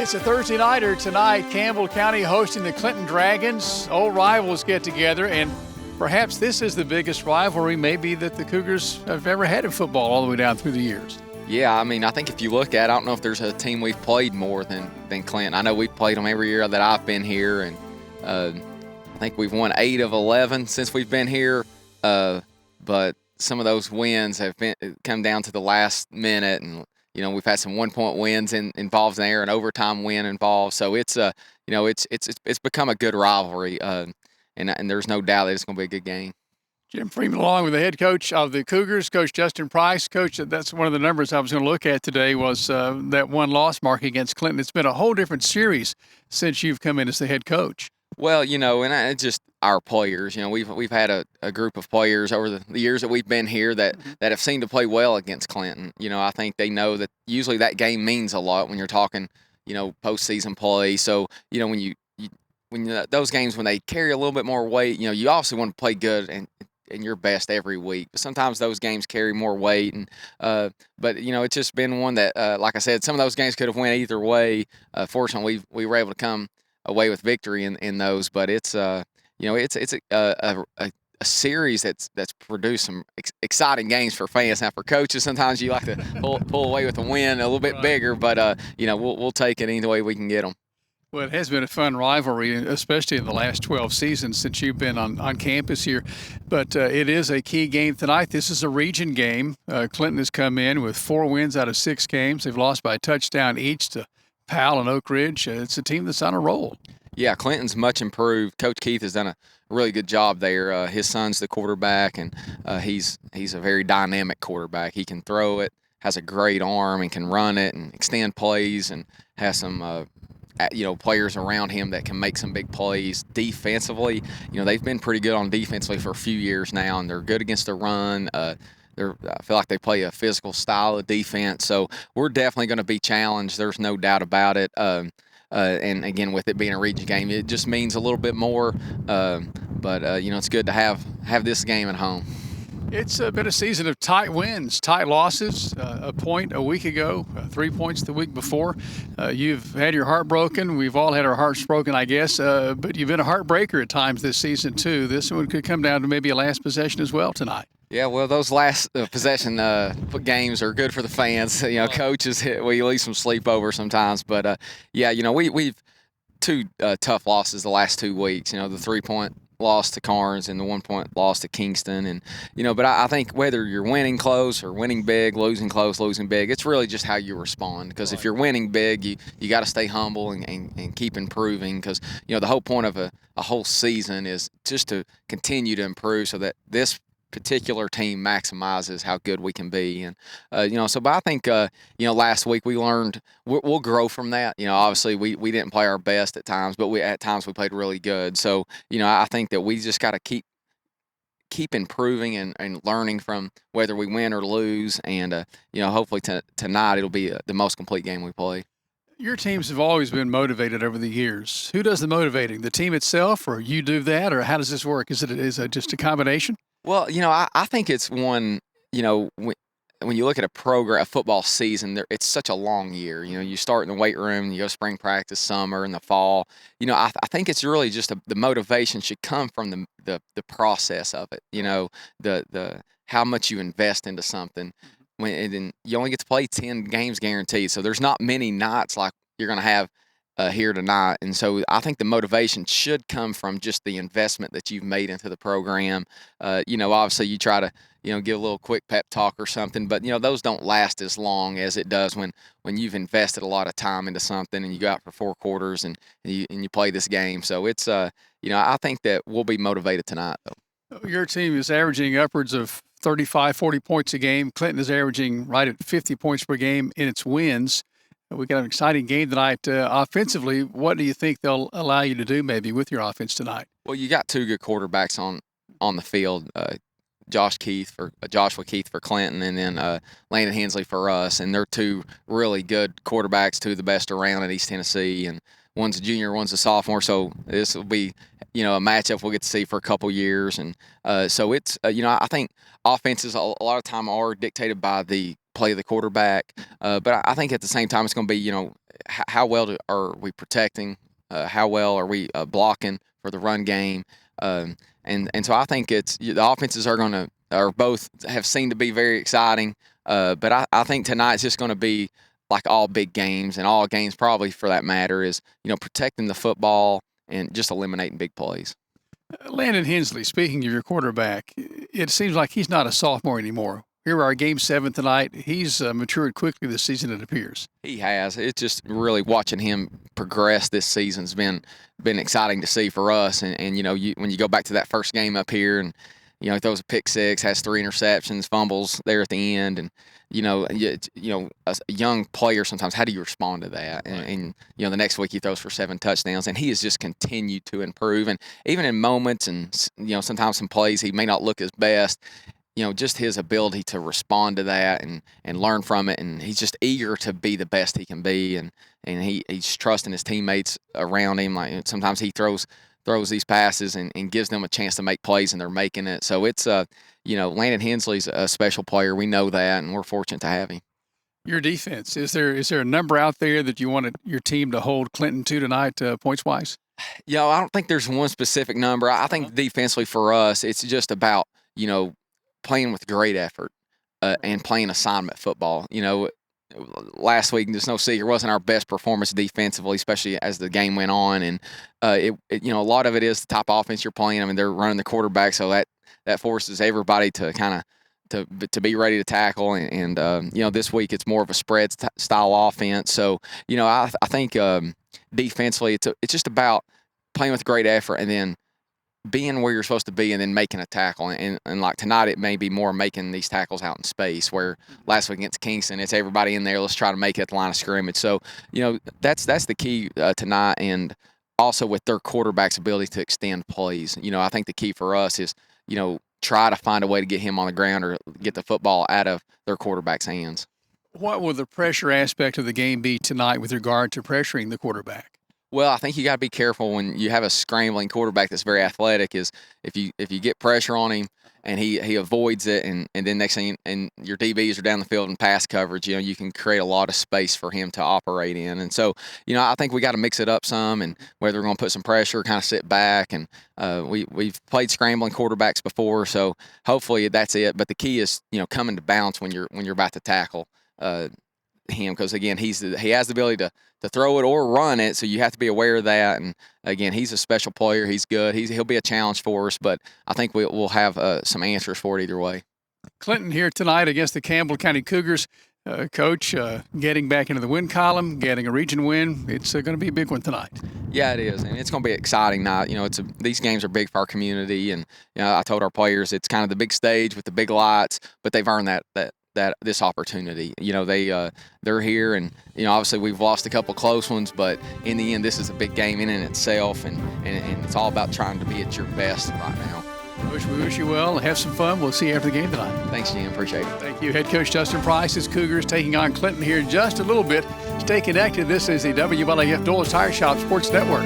It's a Thursday nighter tonight. Campbell County hosting the Clinton Dragons. Old rivals get together, and perhaps this is the biggest rivalry maybe that the Cougars have ever had in football all the way down through the years. Yeah, I mean, I think if you look at it, I don't know if there's a team we've played more than Clinton. I know we've played them every year that I've been here, and I think we've won 8 of 11 since we've been here. But some of those wins have come down to the last minute, and we've had some 1-point wins involved there, an overtime win involved. So it's it's become a good rivalry, and there's no doubt that it's going to be a good game. Jim Freeman, along with the head coach of the Cougars, Coach Justin Price. Coach, that's one of the numbers I was going to look at today was that one-loss mark against Clinton. It's been a whole different series since you've come in as the head coach. Well, and it's just our players. We've had a group of players over the years that we've been here that have seemed to play well against Clinton. I think they know that usually that game means a lot when you're talking, postseason play. So, when those games, when they carry a little bit more weight, you also want to play good and your best every week. But sometimes those games carry more weight, and but it's just been one that, like I said, some of those games could have went either way. Fortunately, we were able to come away with victory in those. But it's it's a series that's produced some exciting games for fans. Now for coaches, sometimes you like to pull away with a win a little bit bigger, but we'll take it any way we can get them. Well, it has been a fun rivalry, especially in the last 12 seasons since you've been on campus here. But it is a key game tonight. This is a region game. Clinton has come in with 4 wins out of 6 games. They've lost by a touchdown each to Powell and Oak Ridge. It's a team that's on a roll. Yeah, Clinton's much improved. Coach Keith has done a really good job there. His son's the quarterback, and he's a very dynamic quarterback. He can throw it, has a great arm, and can run it and extend plays, and has some players around him that can make some big plays defensively. They've been pretty good on defensively for a few years now, and they're good against the run. I feel like they play a physical style of defense, so we're definitely going to be challenged. There's no doubt about it. And again, with it being a region game, it just means a little bit more. But it's good to have this game at home. It's been a season of tight wins, tight losses. A point a week ago, 3 points the week before. You've had your heart broken. We've all had our hearts broken, I guess. But you've been a heartbreaker at times this season, too. This one could come down to maybe a last possession as well tonight. Yeah, well, those last possession games are good for the fans. Coaches, we leave some sleep over sometimes. But, we've 2 tough losses the last 2 weeks. The 3-point loss to Carnes and the 1-point loss to Kingston. And, but I think whether you're winning close or winning big, losing close, losing big, it's really just how you respond. Because if you're winning big, you got to stay humble and keep improving. Because, the whole point of a whole season is just to continue to improve so that this particular team maximizes how good we can be. And but I think last week we learned we'll grow from that. Obviously we didn't play our best at times, but at times we played really good. So I think that we just got to keep improving and learning from whether we win or lose. And hopefully tonight it'll be the most complete game we play. Your teams have always been motivated over the years. Who does the motivating? The team itself, or you do that, or how does this work? Is it just a combination? Well, I think it's one, when you look at a football season, it's such a long year. You start in the weight room, you go spring practice, summer, and the fall. I think it's really just the motivation should come from the process of it. The how much you invest into something. And you only get to play 10 games guaranteed, so there's not many nights like you're going to have here tonight. And so I think the motivation should come from just the investment that you've made into the program. Obviously you try to, give a little quick pep talk or something, but, those don't last as long as it does when you've invested a lot of time into something and you go out for 4 quarters and you play this game. So it's, I think that we'll be motivated tonight, though. Your team is averaging upwards of 35, 40 points a game. Clinton is averaging right at 50 points per game in its wins. We got an exciting game tonight. Offensively, what do you think they'll allow you to do maybe with your offense tonight? Well, you got 2 good quarterbacks on the field. Joshua Keith for Clinton, and then Landon Hensley for us. And they're 2 really good quarterbacks, 2 of the best around at East Tennessee. And one's a junior, one's a sophomore. So this will be, a matchup we'll get to see for a couple years. And so it's, I think offenses a lot of time are dictated by the play of the quarterback. But I think at the same time it's going to be, how well are we protecting? How well are we blocking for the run game? And so I think the offenses are both have seemed to be very exciting. But I think tonight's just going to be like all big games and all games probably for that matter is, protecting the football and just eliminating big plays. Landon Hensley, speaking of your quarterback, it seems like he's not a sophomore anymore. Here we are, Game 7 tonight. He's matured quickly this season, it appears. He has. It's just really watching him progress this season's been exciting to see for us. And when you go back to that first game up here and, he throws a pick six, has 3 interceptions, fumbles there at the end. And, a young player sometimes, how do you respond to that? And the next week he throws for 7 touchdowns. And he has just continued to improve. And even in moments and, sometimes some plays he may not look his best, just his ability to respond to that and learn from it. And he's just eager to be the best he can be. And he's trusting his teammates around him. Like sometimes he throws these passes and gives them a chance to make plays, and they're making it. So it's, Landon Hensley's a special player. We know that, and we're fortunate to have him. Your defense, is there a number out there that you wanted your team to hold Clinton to tonight, points-wise? I don't think there's one specific number. I think defensively for us, it's just about, playing with great effort and playing assignment football. Last week, there's no secret, wasn't our best performance defensively, especially as the game went on. And a lot of it is the type of offense you're playing. I mean, they're running the quarterback, so that forces everybody to kind of to be ready to tackle. And this week it's more of a spread style offense. So I think defensively, it's just about playing with great effort and then being where you're supposed to be and then making a tackle. And like tonight, it may be more making these tackles out in space, where last week against Kingston, it's everybody in there. Let's try to make it at the line of scrimmage. So, that's the key tonight. And also with their quarterback's ability to extend plays. I think the key for us is, try to find a way to get him on the ground or get the football out of their quarterback's hands. What will the pressure aspect of the game be tonight with regard to pressuring the quarterback? Well, I think you got to be careful when you have a scrambling quarterback that's very athletic. Is if you get pressure on him and he avoids it, and then next thing and your DBs are down the field in pass coverage, you can create a lot of space for him to operate in. And so, I think we got to mix it up some, and whether we're going to put some pressure, kind of sit back, and we've played scrambling quarterbacks before, so hopefully that's it. But the key is coming to bounce when you're about to tackle him, because again he has the ability to throw it or run it, so you have to be aware of that. And again, he's a special player. He's good. He'll be a challenge for us, but I think we'll have some answers for it either way. Clinton here tonight against the Campbell County Cougars. Coach, getting back into the win column, getting a region win. It's going to be a big one tonight. Yeah, it is, and it's going to be an exciting night. These games are big for our community, and I told our players it's kind of the big stage with the big lights, but they've earned this opportunity. They're here, and obviously we've lost a couple close ones, but in the end this is a big game in itself, and it's all about trying to be at your best right now. Coach, we wish you well. Have some fun. We'll see you after the game tonight. Thanks, Jim. Appreciate it. Thank you. Head coach Justin Price's Cougars taking on Clinton here in just a little bit. Stay connected. This is the WLAF Dulles Tire Shop Sports Network.